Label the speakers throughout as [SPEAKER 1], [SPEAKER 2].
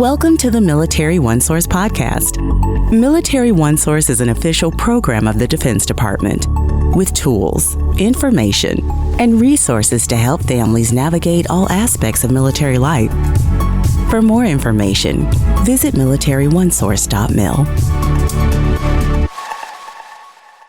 [SPEAKER 1] Welcome to the Military OneSource podcast. Military OneSource is an official program of the Defense Department with tools, information, and resources to help families navigate all aspects of military life. For more information, visit militaryonesource.mil.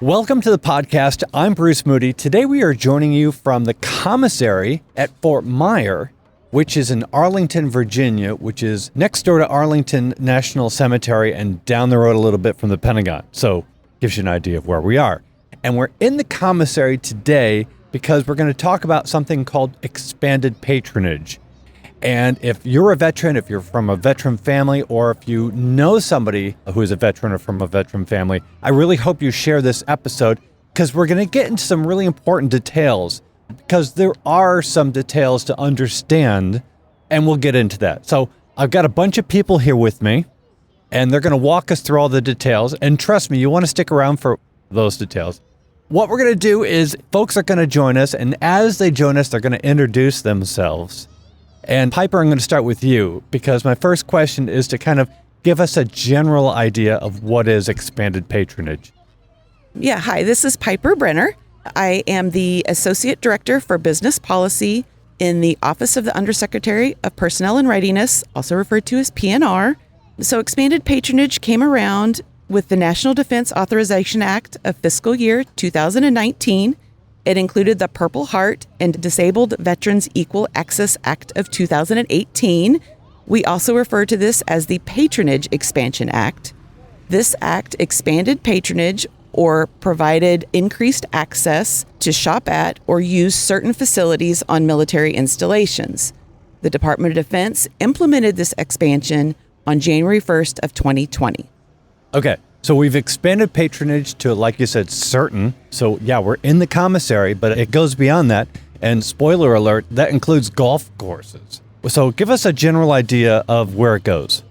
[SPEAKER 2] Welcome to the podcast. I'm Bruce Moody. Today we are joining you from the commissary at Fort Myer, which is in Arlington, Virginia, which is next door to Arlington National Cemetery and down the road a little bit from the Pentagon. So gives you an idea of where we are. And we're in the commissary today because we're going to talk about something called expanded patronage. And if you're a veteran, if you're from a veteran family, or if you know somebody who is a veteran or from a veteran family, I really hope you share this episode because we're going to get into some really important details, because there are some details to understand, and we'll get into that. So I've got a bunch of people here with me, and they're going to walk us through all the details. And trust me, you want to stick around for those details. What we're going to do is folks are going to join us, and as they join us, they're going to introduce themselves. And Pyper, I'm going to start with you, because my first question is to kind of give us a general idea of what is expanded patronage.
[SPEAKER 3] Yeah, hi, this is Pyper Brenner. I am the Associate Director for Business Policy in the Office of the Undersecretary of Personnel and Readiness, also referred to as PNR. So expanded patronage came around with the National Defense Authorization Act of fiscal year 2019. It included the Purple Heart and Disabled Veterans Equal Access Act of 2018. We also refer to this as the Patronage Expansion Act. This act expanded patronage or provided increased access to shop at or use certain facilities on military installations. The Department of Defense implemented this expansion on January 1st of 2020.
[SPEAKER 2] Okay, so we've expanded patronage to, like you said, certain. So yeah, we're in the commissary, but it goes beyond that. And spoiler alert, that includes golf courses. So give us a general idea of where it goes.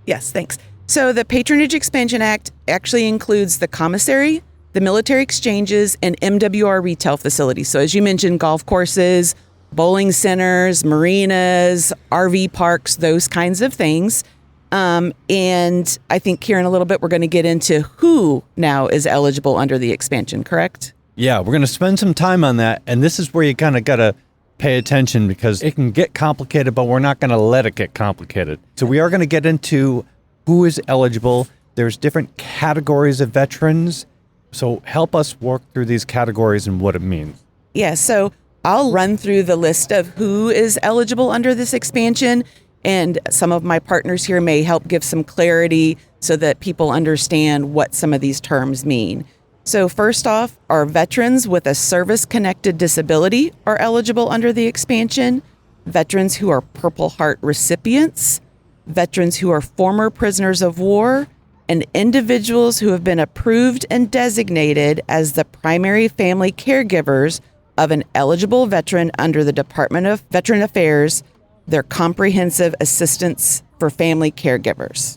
[SPEAKER 3] Yes, thanks. So the Patronage Expansion Act actually includes the commissary, the military exchanges, and MWR retail facilities. So as you mentioned, golf courses, bowling centers, marinas, RV parks, those kinds of things. And I think here in a little bit, we're going to get into who now is eligible under the expansion, correct?
[SPEAKER 2] Yeah, we're going to spend some time on that. And this is where you kind of got to pay attention, because it can get complicated, but we're not going to let it get complicated. So we are going to get into who is eligible. There's different categories of veterans. So help us work through these categories and what it means.
[SPEAKER 3] Yeah, so I'll run through the list of who is eligible under this expansion, and some of my partners here may help give some clarity so that people understand what some of these terms mean. So first off, our veterans with a service-connected disability are eligible under the expansion, veterans who are Purple Heart recipients, veterans who are former prisoners of war, and individuals who have been approved and designated as the primary family caregivers of an eligible veteran under the Department of Veteran Affairs, their comprehensive assistance for family caregivers.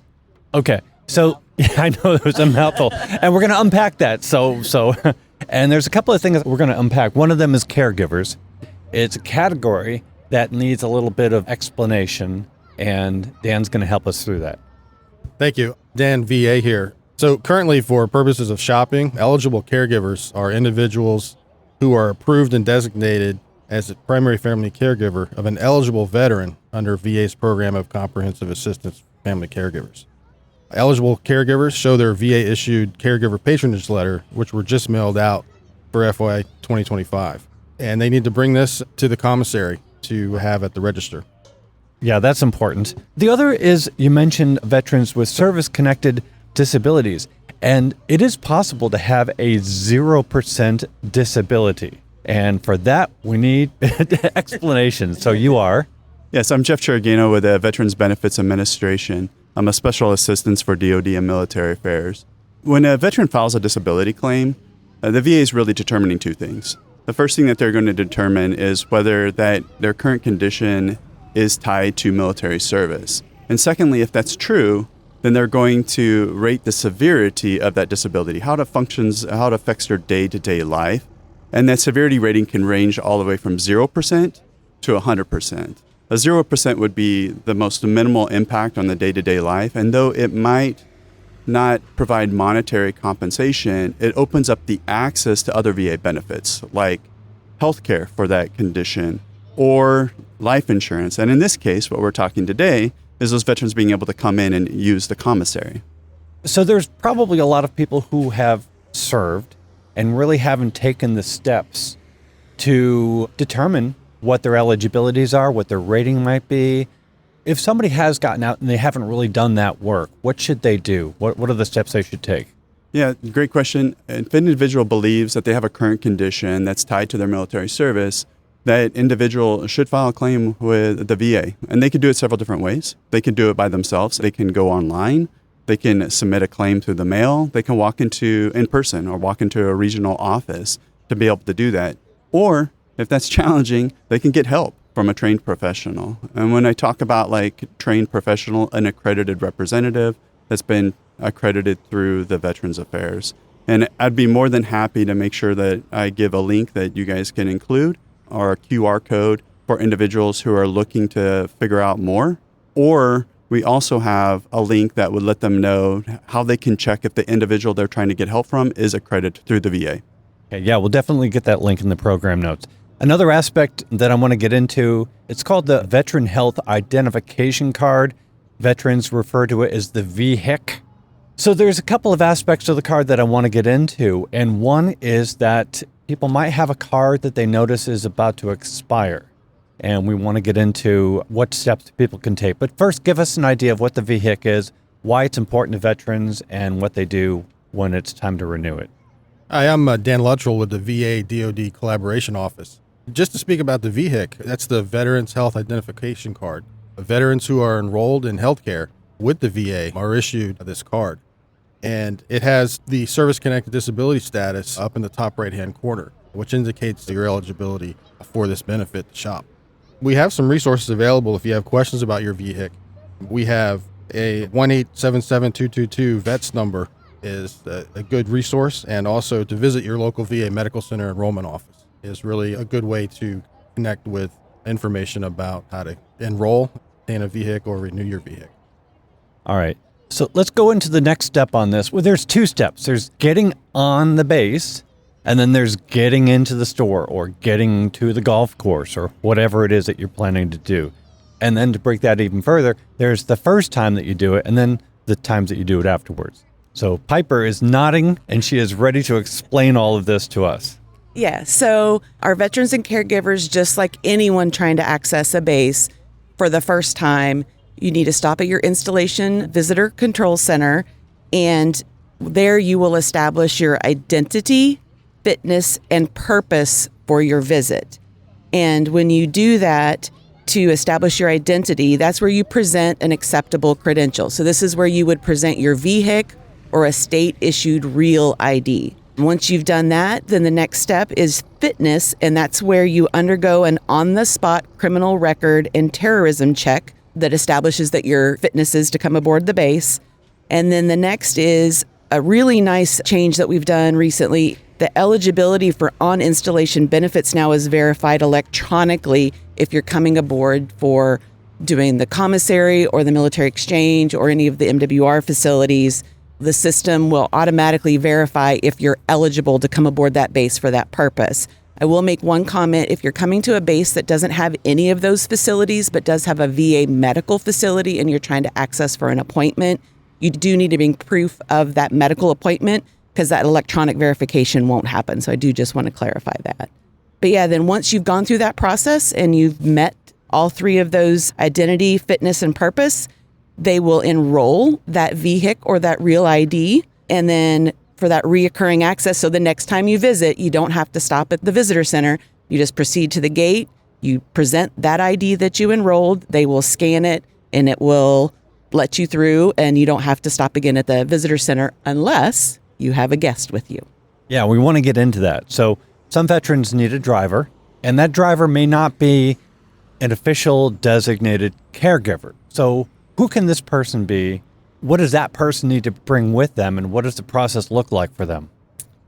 [SPEAKER 2] Okay, so I know it was a mouthful, and we're going to unpack that. So, and there's a couple of things that we're going to unpack. One of them is caregivers. It's a category that needs a little bit of explanation, and Dan's going to help us through that.
[SPEAKER 4] Thank you. Dan, VA here. So currently, for purposes of shopping, eligible caregivers are individuals who are approved and designated as a primary family caregiver of an eligible veteran under VA's program of comprehensive assistance for family caregivers. Eligible caregivers show their VA-issued caregiver patronage letter, which were just mailed out for FY 2025. And they need to bring this to the commissary to have at the register.
[SPEAKER 2] Yeah, that's important. The other is, you mentioned veterans with service-connected disabilities, and it is possible to have a 0% disability. And for that, we need explanation. So you are?
[SPEAKER 5] Yes, I'm Jeffery Cereghino with the Veterans Benefits Administration. I'm a special assistant for DoD and military affairs. When a veteran files a disability claim, the VA is really determining two things. The first thing that they're going to determine is whether that their current condition is tied to military service. And secondly, if that's true, then they're going to rate the severity of that disability, how it functions, how it affects their day-to-day life. And that severity rating can range all the way from 0% to 100%. A 0% would be the most minimal impact on the day-to-day life. And though it might not provide monetary compensation, it opens up the access to other VA benefits like healthcare for that condition or life insurance. And in this case, what we're talking today is those veterans being able to come in and use the commissary.
[SPEAKER 2] So there's probably a lot of people who have served and really haven't taken the steps to determine what their eligibilities are, what their rating might be. If somebody has gotten out and they haven't really done that work, what should they do? What are the steps they should take?
[SPEAKER 5] Yeah, great question. If an individual believes that they have a current condition that's tied to their military service, that individual should file a claim with the VA. And they can do it several different ways. They can do it by themselves. They can go online. They can submit a claim through the mail. They can walk in person or walk into a regional office to be able to do that. Or if that's challenging, they can get help from a trained professional. And when I talk about like trained professional, an accredited representative that's been accredited through the Veterans Affairs. And I'd be more than happy to make sure that I give a link that you guys can include or a QR code for individuals who are looking to figure out more. Or we also have a link that would let them know how they can check if the individual they're trying to get help from is accredited through the VA.
[SPEAKER 2] Okay, yeah, we'll definitely get that link in the program notes. Another aspect that I want to get into, it's called the Veteran Health Identification Card. Veterans refer to it as the VHIC. So there's a couple of aspects of the card that I want to get into, and one is that people might have a card that they notice is about to expire, and we want to get into what steps people can take. But first, give us an idea of what the VHIC is, why it's important to veterans, and what they do when it's time to renew it.
[SPEAKER 4] Hi, I'm Dan Luttrell with the VA DoD Collaboration Office. Just to speak about the VHIC, that's the Veterans Health Identification Card. Veterans who are enrolled in healthcare with the VA are issued this card. And it has the service-connected disability status up in the top right-hand corner, which indicates your eligibility for this benefit to shop. We have some resources available if you have questions about your VHIC. We have a 1-877-222 VETS number is a good resource, and also to visit your local VA Medical Center enrollment office is really a good way to connect with information about how to enroll in a VHIC or renew your VHIC.
[SPEAKER 2] All right. So let's go into the next step on this. Well, there's two steps. There's getting on the base, and then there's getting into the store or getting to the golf course or whatever it is that you're planning to do. And then to break that even further, there's the first time that you do it and then the times that you do it afterwards. So Pyper is nodding, and she is ready to explain all of this to us.
[SPEAKER 3] Yeah, so our veterans and caregivers, just like anyone trying to access a base for the first time, you need to stop at your installation visitor control center, and there you will establish your identity, fitness, and purpose for your visit. And when you do that, to establish your identity, that's where you present an acceptable credential. So this is where you would present your VHIC or a state-issued real ID. Once you've done that, then the next step is fitness, and that's where you undergo an on-the-spot criminal record and terrorism check that establishes that your fitness is to come aboard the base. And then the next is a really nice change that we've done recently. The eligibility for on-installation benefits now is verified electronically if you're coming aboard for doing the commissary or the military exchange or any of the MWR facilities. The system will automatically verify if you're eligible to come aboard that base for that purpose. I will make one comment. If you're coming to a base that doesn't have any of those facilities but does have a VA medical facility and you're trying to access for an appointment, you do need to bring proof of that medical appointment because that electronic verification won't happen. So I do just want to clarify that. But yeah, then once you've gone through that process and you've met all three of those identity, fitness, and purpose, they will enroll that VHIC or that real ID. And then for that reoccurring access, so the next time you visit, you don't have to stop at the visitor center. You just proceed to the gate, you present that ID that you enrolled, they will scan it, and it will let you through, and you don't have to stop again at the visitor center unless you have a guest with you.
[SPEAKER 2] Yeah, we want to get into that. So some veterans need a driver, and that driver may not be an official designated caregiver. So who can this person be? What does that person need to bring with them, and what does the process look like for them?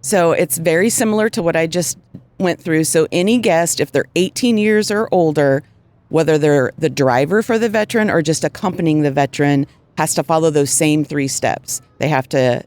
[SPEAKER 3] So it's very similar to what I just went through. So any guest, if they're 18 years or older, whether they're the driver for the veteran or just accompanying the veteran, has to follow those same 3 steps. They have to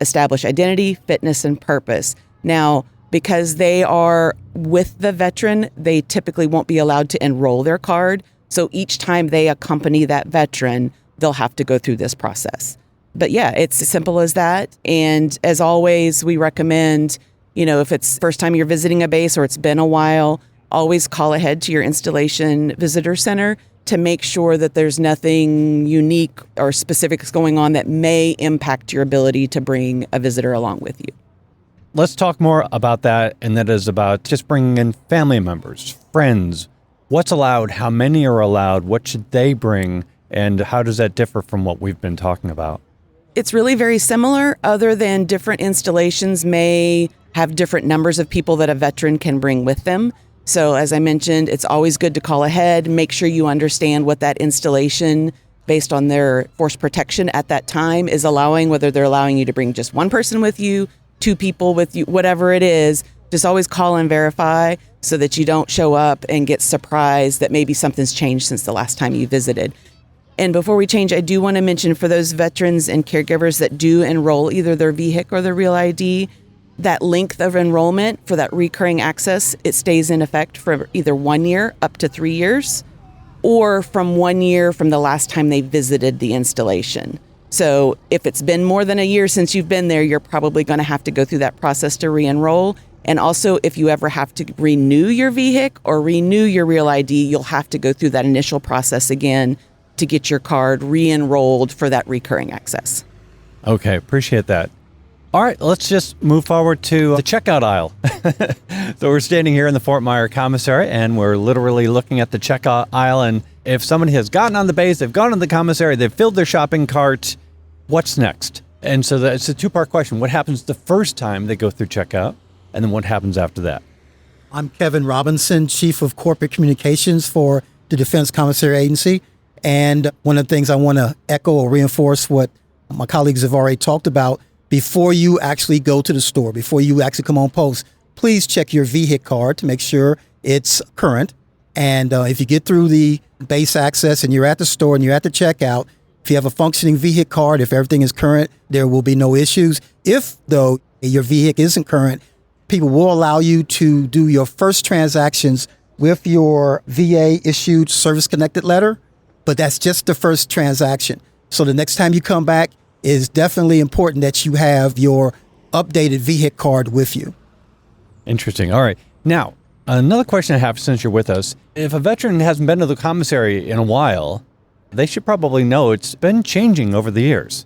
[SPEAKER 3] establish identity, fitness, and purpose. Now, because they are with the veteran, they typically won't be allowed to enroll their card. So each time they accompany that veteran, they'll have to go through this process. But yeah, it's as simple as that. And as always, we recommend, if it's first time you're visiting a base or it's been a while, always call ahead to your installation visitor center to make sure that there's nothing unique or specifics going on that may impact your ability to bring a visitor along with you.
[SPEAKER 2] Let's talk more about that, and that is about just bringing in family members, friends. What's allowed? How many are allowed? What should they bring? And how does that differ from what we've been talking about?
[SPEAKER 3] It's really very similar, other than different installations may have different numbers of people that a veteran can bring with them. So as I mentioned, it's always good to call ahead, make sure you understand what that installation based on their force protection at that time is allowing, whether they're allowing you to bring just one person with you, 2 people with you, whatever it is. Just always call and verify so that you don't show up and get surprised that maybe something's changed since the last time you visited. And before we change, I do want to mention for those veterans and caregivers that do enroll either their VHIC or their Real ID, that length of enrollment for that recurring access, it stays in effect for either 1 year up to 3 years, or from 1 year from the last time they visited the installation. So if it's been more than a year since you've been there, you're probably going to have to go through that process to re-enroll. And also, if you ever have to renew your VHIC or renew your Real ID, you'll have to go through that initial process again to get your card re-enrolled for that recurring access.
[SPEAKER 2] Okay, appreciate that. All right, let's just move forward to the checkout aisle. So we're standing here in the Fort Myer Commissary, and we're literally looking at the checkout aisle. And if someone has gotten on the base, they've gone to the commissary, they've filled their shopping cart, what's next? And so it's a 2-part question. What happens the first time they go through checkout? And then what happens after that?
[SPEAKER 6] I'm Kevin Robinson, Chief of Corporate Communications for the Defense Commissary Agency. And one of the things I want to echo or reinforce what my colleagues have already talked about, before you actually go to the store, before you actually come on post, please check your VHIC card to make sure it's current. And if you get through the base access and you're at the store and you're at the checkout, if you have a functioning VHIC card, if everything is current, there will be no issues. If, though, your VHIC isn't current, people will allow you to do your first transactions with your VA-issued service-connected letter, but that's just the first transaction. So the next time you come back, it's definitely important that you have your updated VHIC card with you.
[SPEAKER 2] Interesting. All right. Now, another question I have since you're with us. If a veteran hasn't been to the commissary in a while, they should probably know it's been changing over the years.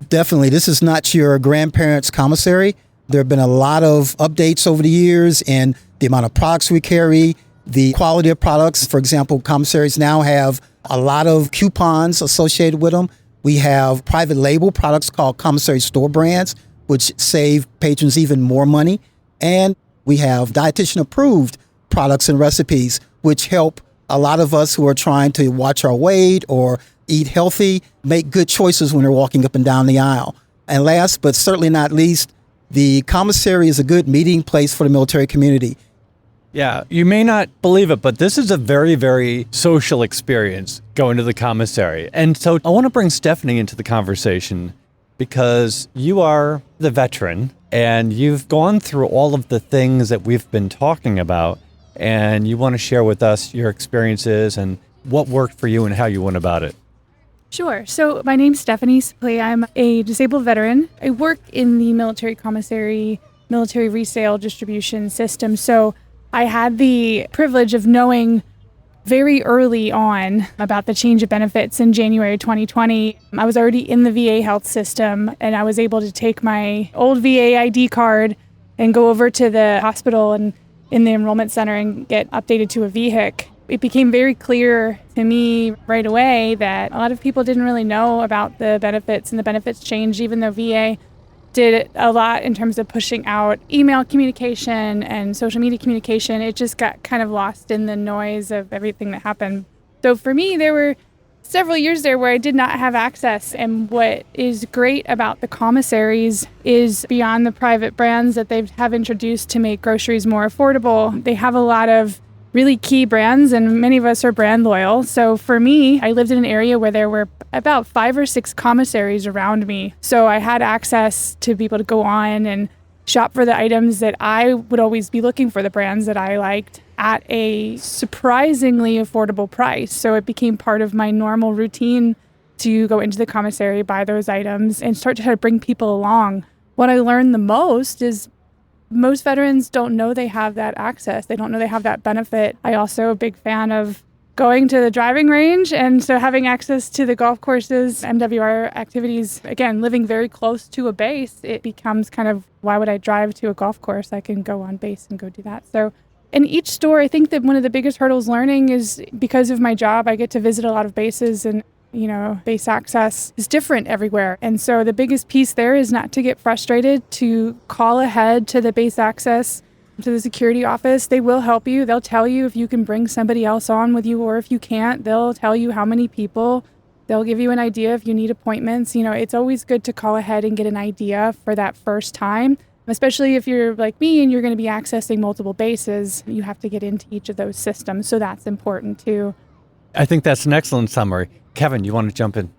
[SPEAKER 6] Definitely. This is not your grandparents' commissary. There have been a lot of updates over the years in the amount of products we carry, the quality of products. For example, commissaries now have a lot of coupons associated with them. We have private label products called commissary store brands, which save patrons even more money. And we have dietitian approved products and recipes, which help a lot of us who are trying to watch our weight or eat healthy, make good choices when they're walking up and down the aisle. And last, but certainly not least, the commissary is a good meeting place for the military community.
[SPEAKER 2] Yeah, you may not believe it, but this is a very, very social experience going to the commissary. And so I want to bring Stephanie into the conversation because you are the veteran and you've gone through all of the things that we've been talking about, and you want to share with us your experiences and what worked for you and how you went about it.
[SPEAKER 7] Sure. So my name's Stephanie Supplee. I'm a disabled veteran. I work in the military commissary, military resale distribution system. So I had the privilege of knowing very early on about the change of benefits in January 2020. I was already in the VA health system, and I was able to take my old VA ID card and go over to the hospital and in the enrollment center and get updated to a VHIC. It became very clear to me right away that a lot of people didn't really know about the benefits, and the benefits changed, even though VA did a lot in terms of pushing out email communication and social media communication. It just got kind of lost in the noise of everything that happened. So for me, there were several years there where I did not have access. And what is great about the commissaries is beyond the private brands that they have introduced to make groceries more affordable, they have a lot of really key brands, and many of us are brand loyal. So for me, I lived in an area where there were about 5 or 6 commissaries around me. So I had access to be able to go on and shop for the items that I would always be looking for, the brands that I liked, at a surprisingly affordable price. So it became part of my normal routine to go into the commissary, buy those items, and start to try to bring people along. What I learned the most is most veterans don't know they have that access. They don't know they have that benefit. I also a big fan of going to the driving range, and so having access to the golf courses, MWR activities, again, living very close to a base, it becomes kind of, why would I drive to a golf course? I can go on base and go do that. So in each store, I think that one of the biggest hurdles learning is, because of my job, I get to visit a lot of bases, and base access is different everywhere. And so the biggest piece there is not to get frustrated, to call ahead to the base access, to the security office. They will help you. They'll tell you if you can bring somebody else on with you, or if you can't, they'll tell you how many people. They'll give you an idea if you need appointments. It's always good to call ahead and get an idea for that first time, especially if you're like me and you're going to be accessing multiple bases. You have to get into each of those systems. So that's important too.
[SPEAKER 2] I think that's an excellent summary. Kevin, you want to jump in?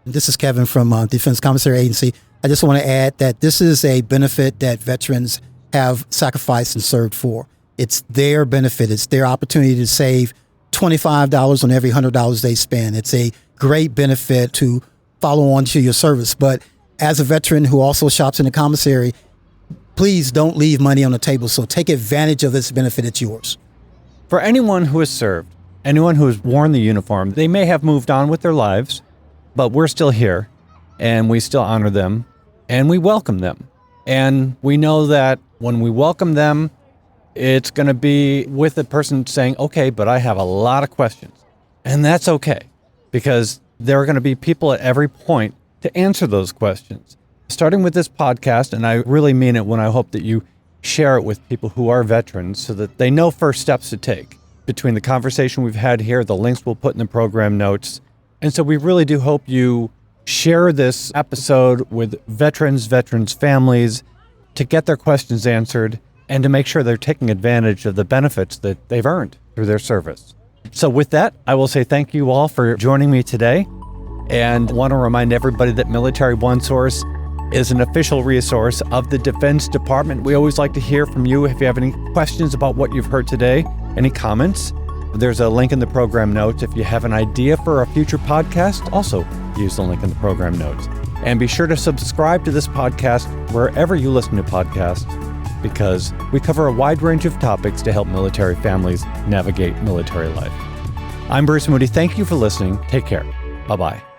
[SPEAKER 6] This is Kevin from Defense Commissary Agency. I just want to add that this is a benefit that veterans have sacrificed and served for. It's their benefit. It's their opportunity to save $25 on every $100 they spend. It's a great benefit to follow on to your service. But as a veteran who also shops in the commissary, please don't leave money on the table. So take advantage of this benefit. It's yours.
[SPEAKER 2] For anyone who has served, anyone who has worn the uniform, they may have moved on with their lives, but we're still here, and we still honor them, and we welcome them. And we know that when we welcome them, it's going to be with the person saying, okay, but I have a lot of questions. And that's okay, because there are going to be people at every point to answer those questions. Starting with this podcast, and I really mean it when I hope that you share it with people who are veterans so that they know first steps to take. Between the conversation we've had here, the links we'll put in the program notes. And so we really do hope you share this episode with veterans' families, to get their questions answered and to make sure they're taking advantage of the benefits that they've earned through their service. So with that, I will say thank you all for joining me today, and want to remind everybody that Military OneSource is an official resource of the Defense Department. We always like to hear from you if you have any questions about what you've heard today, any comments. There's a link in the program notes. If you have an idea for a future podcast, also use the link in the program notes. And be sure to subscribe to this podcast wherever you listen to podcasts, because we cover a wide range of topics to help military families navigate military life. I'm Bruce Moody. Thank you for listening. Take care. Bye-bye.